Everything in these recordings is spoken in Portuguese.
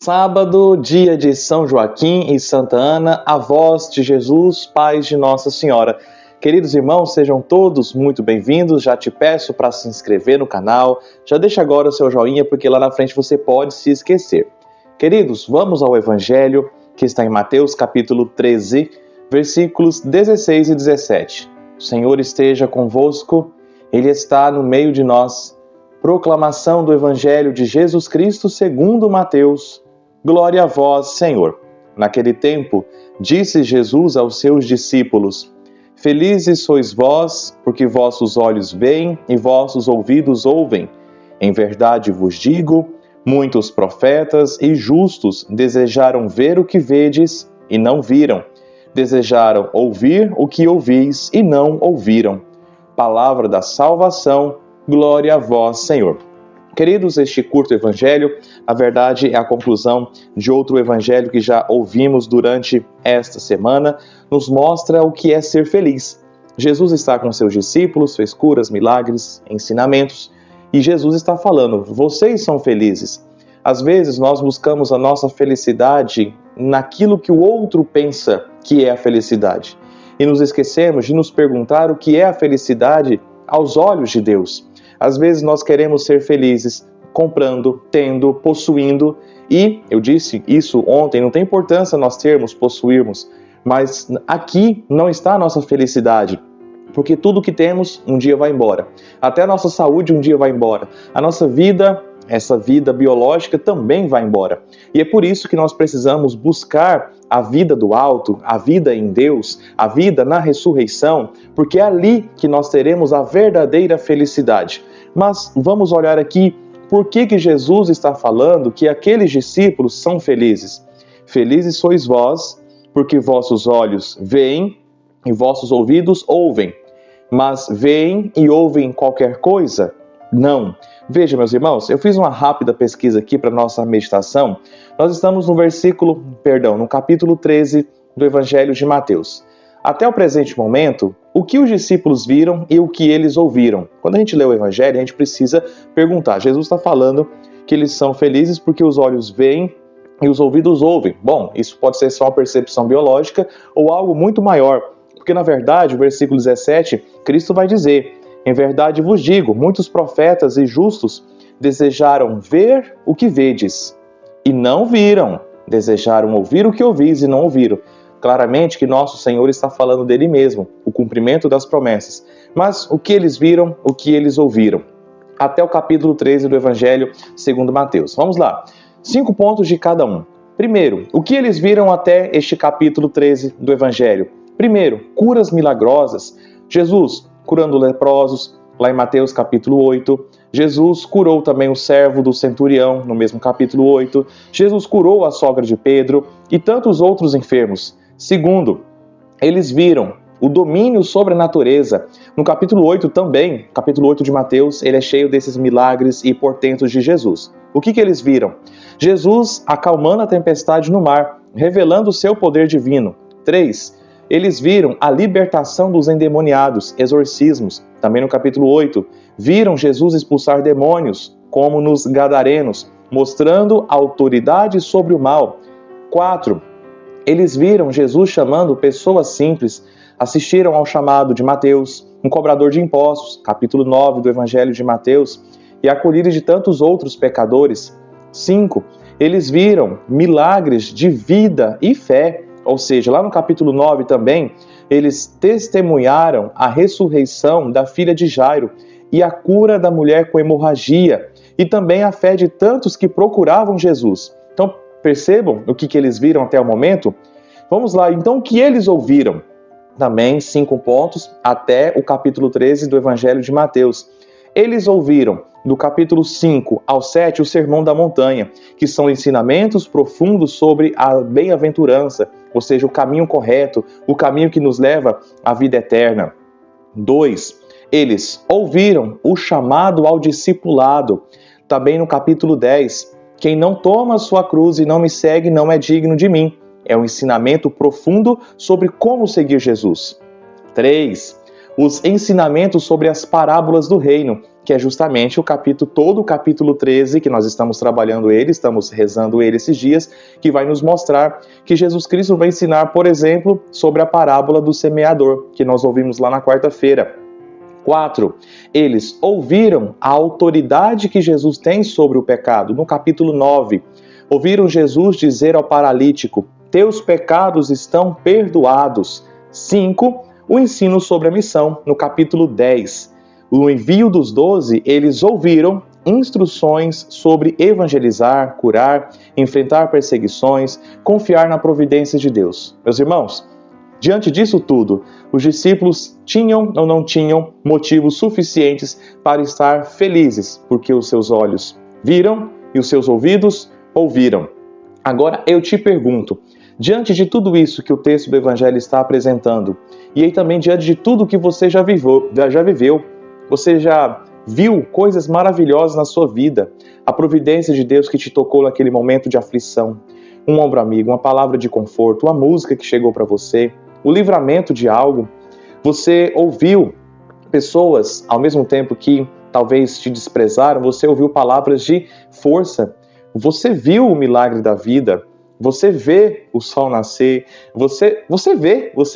Sábado, dia de São Joaquim e Santa Ana, avós de Jesus, pais de Nossa Senhora. Queridos irmãos, sejam todos muito bem-vindos. Já te peço para se inscrever no canal. Já deixa agora o seu joinha, porque lá na frente você pode se esquecer. Queridos, vamos ao Evangelho que está em Mateus capítulo 13, versículos 16 e 17. O Senhor esteja convosco, Ele está no meio de nós. Proclamação do Evangelho de Jesus Cristo segundo Mateus. Glória a vós, Senhor. Naquele tempo, disse Jesus aos seus discípulos: Felizes sois vós, porque vossos olhos veem e vossos ouvidos ouvem. Em verdade vos digo, muitos profetas e justos desejaram ver o que vedes e não viram. Desejaram ouvir o que ouvis e não ouviram. Palavra da salvação, glória a vós, Senhor. Queridos, este curto evangelho, a verdade é a conclusão de outro evangelho que já ouvimos durante esta semana, nos mostra o que é ser feliz. Jesus está com seus discípulos, fez curas, milagres, ensinamentos, e Jesus está falando, vocês são felizes. Às vezes nós buscamos a nossa felicidade naquilo que o outro pensa que é a felicidade, e nos esquecemos de nos perguntar o que é a felicidade aos olhos de Deus. Às vezes nós queremos ser felizes comprando, tendo, possuindo, e eu disse isso ontem, não tem importância nós termos, possuirmos, mas aqui não está a nossa felicidade, porque tudo que temos um dia vai embora, até a nossa saúde um dia vai embora, a nossa vida, essa vida biológica também vai embora, e é por isso que nós precisamos buscar a vida do alto, a vida em Deus, a vida na ressurreição, porque é ali que nós teremos a verdadeira felicidade. Mas vamos olhar aqui por que Jesus está falando que aqueles discípulos são felizes. Felizes sois vós, porque vossos olhos veem e vossos ouvidos ouvem. Mas veem e ouvem qualquer coisa? Não. Veja, meus irmãos, eu fiz uma rápida pesquisa aqui para nossa meditação. Nós estamos no capítulo 13 do Evangelho de Mateus. Até o presente momento, o que os discípulos viram e o que eles ouviram? Quando a gente lê o Evangelho, a gente precisa perguntar. Jesus está falando que eles são felizes porque os olhos veem e os ouvidos ouvem. Bom, isso pode ser só uma percepção biológica ou algo muito maior. Porque, na verdade, o versículo 17, Cristo vai dizer: em verdade vos digo, muitos profetas e justos desejaram ver o que vedes e não viram. Desejaram ouvir o que ouvis e não ouviram. Claramente que nosso Senhor está falando dele mesmo, o cumprimento das promessas. Mas o que eles viram, o que eles ouviram? Até o capítulo 13 do Evangelho segundo Mateus. Vamos lá. 5 pontos de cada um. Primeiro, o que eles viram até este capítulo 13 do Evangelho? Primeiro, curas milagrosas. Jesus curando leprosos, lá em Mateus capítulo 8. Jesus curou também o servo do centurião, no mesmo capítulo 8. Jesus curou a sogra de Pedro e tantos outros enfermos. Segundo, eles viram o domínio sobre a natureza. No capítulo 8 também, capítulo 8 de Mateus, ele é cheio desses milagres e portentos de Jesus. O que eles viram? Jesus acalmando a tempestade no mar, revelando o seu poder divino. 3. Eles viram a libertação dos endemoniados, exorcismos, também no capítulo 8. Viram Jesus expulsar demônios, como nos Gadarenos, mostrando autoridade sobre o mal. 4. Eles viram Jesus chamando pessoas simples, assistiram ao chamado de Mateus, um cobrador de impostos, capítulo 9 do Evangelho de Mateus, e a acolhida de tantos outros pecadores. 5. Eles viram milagres de vida e fé, ou seja, lá no capítulo 9 também, eles testemunharam a ressurreição da filha de Jairo e a cura da mulher com hemorragia, e também a fé de tantos que procuravam Jesus. Então, percebam o que eles viram até o momento? Vamos lá, então o que eles ouviram? Também 5 pontos até o capítulo 13 do Evangelho de Mateus. Eles ouviram, do capítulo 5 ao 7, o Sermão da Montanha, que são ensinamentos profundos sobre a bem-aventurança, ou seja, o caminho correto, o caminho que nos leva à vida eterna. 2. Eles ouviram o chamado ao discipulado, também no capítulo 10. Quem não toma a sua cruz e não me segue não é digno de mim. É um ensinamento profundo sobre como seguir Jesus. 3. Os ensinamentos sobre as parábolas do reino. que é justamente todo o capítulo 13, que nós estamos trabalhando ele, estamos rezando ele esses dias, que vai nos mostrar que Jesus Cristo vai ensinar, por exemplo, sobre a parábola do semeador, que nós ouvimos lá na quarta-feira. 4. Eles ouviram a autoridade que Jesus tem sobre o pecado, no capítulo 9. Ouviram Jesus dizer ao paralítico: teus pecados estão perdoados. 5. O ensino sobre a missão, no capítulo 10. No envio dos 12, eles ouviram instruções sobre evangelizar, curar, enfrentar perseguições, confiar na providência de Deus. Meus irmãos, diante disso tudo, os discípulos tinham ou não tinham motivos suficientes para estar felizes, porque os seus olhos viram e os seus ouvidos ouviram. Agora eu te pergunto, diante de tudo isso que o texto do Evangelho está apresentando, e aí também diante de tudo que você já viveu, você já viu coisas maravilhosas na sua vida, a providência de Deus que te tocou naquele momento de aflição, um ombro amigo, uma palavra de conforto, uma música que chegou para você, o livramento de algo. Você ouviu pessoas, ao mesmo tempo que talvez te desprezaram, você ouviu palavras de força. Você viu o milagre da vida. Você vê o sol nascer. Você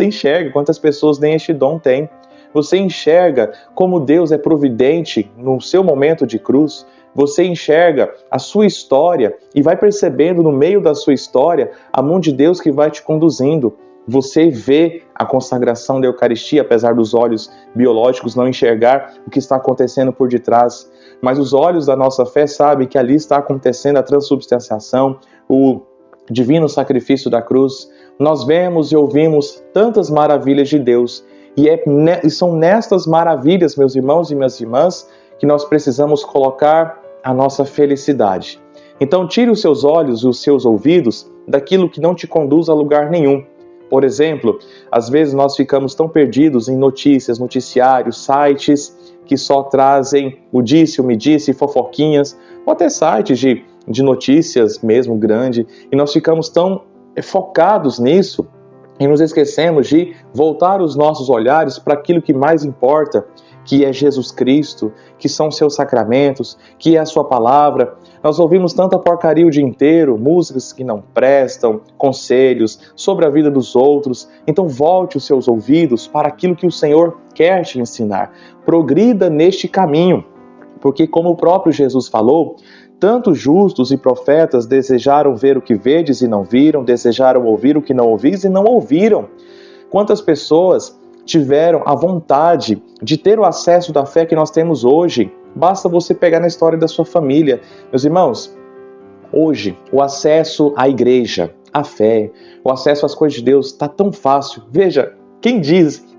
enxerga quantas pessoas nem este dom têm. Você enxerga como Deus é providente no seu momento de cruz. Você enxerga a sua história e vai percebendo no meio da sua história a mão de Deus que vai te conduzindo. Você vê a consagração da Eucaristia, apesar dos olhos biológicos não enxergar o que está acontecendo por detrás. Mas os olhos da nossa fé sabem que ali está acontecendo a transubstanciação, o divino sacrifício da cruz. Nós vemos e ouvimos tantas maravilhas de Deus. E são nestas maravilhas, meus irmãos e minhas irmãs, que nós precisamos colocar a nossa felicidade. Então tire os seus olhos e os seus ouvidos daquilo que não te conduz a lugar nenhum. Por exemplo, às vezes nós ficamos tão perdidos em notícias, noticiários, sites que só trazem o disse, o me disse, fofoquinhas, ou até sites de notícias mesmo grande, e nós ficamos tão focados nisso e nos esquecemos de voltar os nossos olhares para aquilo que mais importa, que é Jesus Cristo, que são seus sacramentos, que é a sua palavra. Nós ouvimos tanta porcaria o dia inteiro, músicas que não prestam, conselhos sobre a vida dos outros. Então volte os seus ouvidos para aquilo que o Senhor quer te ensinar. Progrida neste caminho, porque como o próprio Jesus falou, tanto justos e profetas desejaram ver o que vedes e não viram, desejaram ouvir o que não ouvis e não ouviram. Quantas pessoas tiveram a vontade de ter o acesso da fé que nós temos hoje? Basta você pegar na história da sua família. Meus irmãos, hoje o acesso à igreja, à fé, o acesso às coisas de Deus está tão fácil. Veja, quem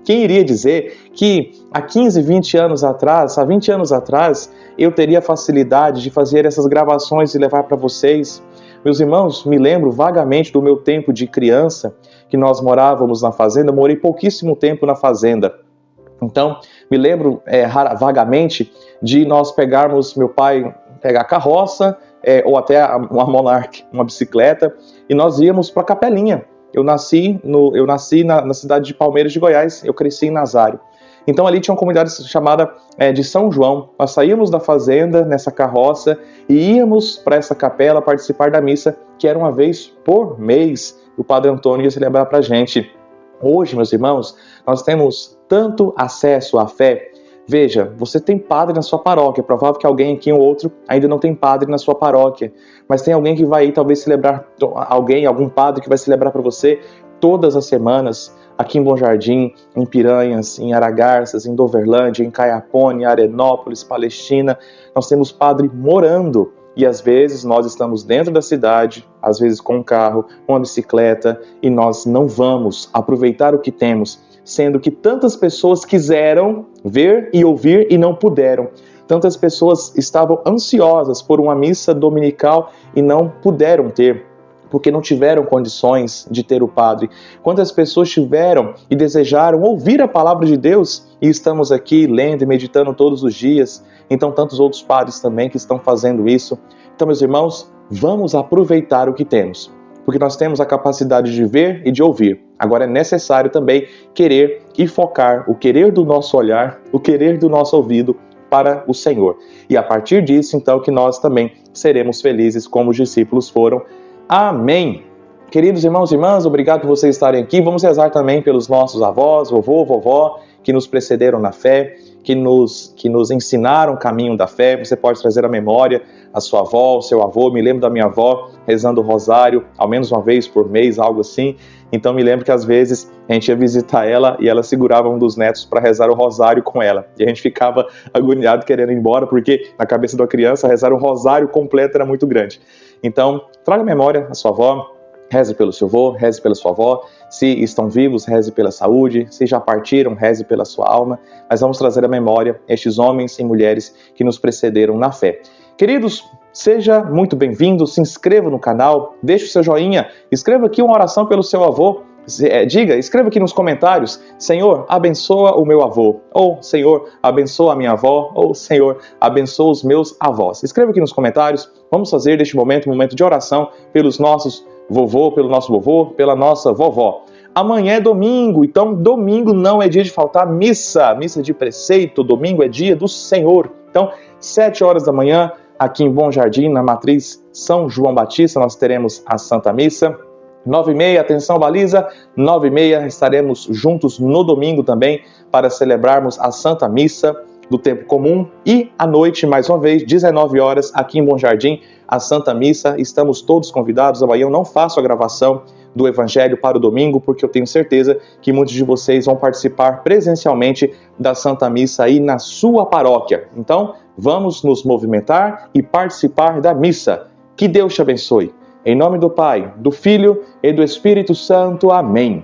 iria dizer que há 15, 20 anos atrás, há 20 anos atrás, eu teria facilidade de fazer essas gravações e levar para vocês? Meus irmãos, me lembro vagamente do meu tempo de criança, que nós morávamos na fazenda, morei pouquíssimo tempo na fazenda. Então, me lembro vagamente de nós meu pai pegar a carroça, ou até uma Monarch, uma bicicleta, e nós íamos para a Capelinha. Eu nasci na cidade de Palmeiras de Goiás, eu cresci em Nazário. Então ali tinha uma comunidade chamada de São João. Nós saíamos da fazenda nessa carroça e íamos para essa capela participar da missa, que era uma vez por mês. O Padre Antônio ia se lembrar para a gente. Hoje, meus irmãos, nós temos tanto acesso à fé. Veja, você tem padre na sua paróquia. É provável que alguém aqui ou outro ainda não tem padre na sua paróquia. Mas tem alguém que vai aí talvez celebrar, algum padre que vai celebrar para você todas as semanas. Aqui em Bom Jardim, em Piranhas, em Aragarças, em Doverlândia, em Caiapone, Arenópolis, Palestina. Nós temos padre morando. E às vezes nós estamos dentro da cidade, às vezes com um carro, uma bicicleta, e nós não vamos aproveitar o que temos, sendo que tantas pessoas quiseram ver e ouvir e não puderam. Tantas pessoas estavam ansiosas por uma missa dominical e não puderam ter, porque não tiveram condições de ter o padre. Quantas pessoas tiveram e desejaram ouvir a palavra de Deus e estamos aqui lendo e meditando todos os dias. Então tantos outros padres também que estão fazendo isso. Então, meus irmãos, vamos aproveitar o que temos, porque nós temos a capacidade de ver e de ouvir. Agora é necessário também querer e focar o querer do nosso olhar, o querer do nosso ouvido para o Senhor. E a partir disso, então, que nós também seremos felizes como os discípulos foram. Amém! Queridos irmãos e irmãs, obrigado por vocês estarem aqui. Vamos rezar também pelos nossos avós, vovô, vovó, que nos precederam na fé, que nos ensinaram o caminho da fé. Você pode trazer à memória a sua avó, o seu avô. Me lembro da minha avó rezando o rosário, ao menos uma vez por mês, algo assim. Então me lembro que às vezes a gente ia visitar ela e ela segurava um dos netos para rezar o rosário com ela. E a gente ficava agoniado querendo ir embora, porque na cabeça da criança rezar o rosário completo era muito grande. Então, traga à memória a sua avó, reze pelo seu avô, reze pela sua avó. Se estão vivos, reze pela saúde. Se já partiram, reze pela sua alma. Mas vamos trazer à memória estes homens e mulheres que nos precederam na fé. Queridos, seja muito bem-vindo, se inscreva no canal, deixe o seu joinha, escreva aqui uma oração pelo seu avô. Escreva aqui nos comentários: Senhor, abençoa o meu avô, ou Senhor, abençoa a minha avó, ou Senhor, abençoa os meus avós. Escreva aqui nos comentários. Vamos fazer deste momento um momento de oração pelos nossos vovô, pelo nosso vovô, pela nossa vovó. Amanhã é domingo, então domingo não é dia de faltar missa de preceito, domingo é dia do Senhor. Então, 7 horas da manhã, aqui em Bom Jardim, na Matriz São João Batista, nós teremos a Santa Missa. 9h30, atenção baliza, 9h30 estaremos juntos no domingo também para celebrarmos a Santa Missa do tempo comum. E à noite, mais uma vez, 19 horas, aqui em Bom Jardim, a Santa Missa. Estamos todos convidados. Amanhã eu não faço a gravação do Evangelho para o domingo, porque eu tenho certeza que muitos de vocês vão participar presencialmente da Santa Missa aí na sua paróquia. Então, vamos nos movimentar e participar da missa. Que Deus te abençoe. Em nome do Pai, do Filho e do Espírito Santo. Amém.